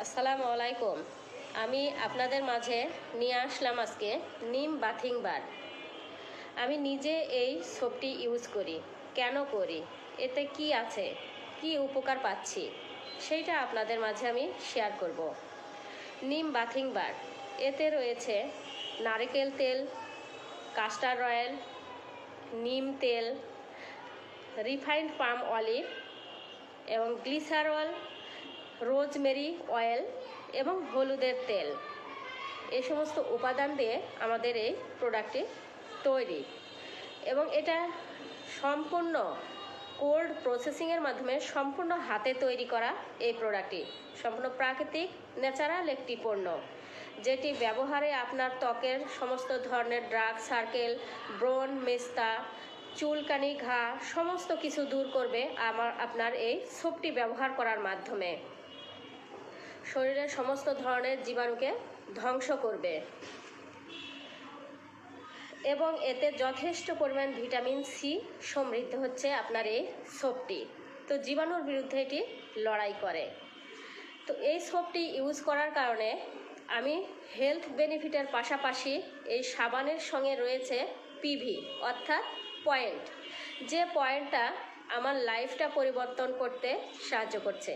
আসসালামু আলাইকুম। আমি আপনাদের মাঝে নিয়ে আসলাম আজকে নিম বাথিং বার। আমি নিজে এই সোপটি ইউজ করি। কেন করি, এতে কি আছে, কি উপকার পাচ্ছি, সেইটা আপনাদের মাঝে আমি শেয়ার করব। নিম বাথিং বার, এতে রয়েছে নারকেল তেল, কাস্টার অয়েল, নিম তেল, রিফাইন্ড পাম অলিভ এবং গ্লিসারল, রোজমেরি অয়েল এবং হলুদের তেল। এই সমস্ত উপাদান দিয়ে আমাদের এই প্রোডাক্টটি তৈরি, এবং এটা সম্পূর্ণ কোল্ড প্রসেসিংয়ের মাধ্যমে সম্পূর্ণ হাতে তৈরি করা এই প্রোডাক্টটি সম্পূর্ণ প্রাকৃতিক ন্যাচারাল একটি পণ্য, যেটি ব্যবহারে আপনার ত্বকের সমস্ত ধরনের ডার্ক সার্কেল, ব্রণ, মেস্তা, চুলকানি, ঘা সমস্ত কিছু দূর করবে আপনার এই সোপটি ব্যবহার করার মাধ্যমে। শরীরের সমস্ত ধরনের জীবাণুকে ধ্বংস করবে এবং এতে যথেষ্ট পরিমাণ ভিটামিন সি সমৃদ্ধ হচ্ছে আপনার এই সোপটি। তো জীবাণুর বিরুদ্ধে এটি লড়াই করে। তো এই সোপটি ইউজ করার কারণে আমি হেলথ বেনিফিটের পাশাপাশি এই সাবানের সঙ্গে রয়েছে পিভি অর্থাৎ পয়েন্ট, যে পয়েন্টটা আমার লাইফটা পরিবর্তন করতে সাহায্য করছে।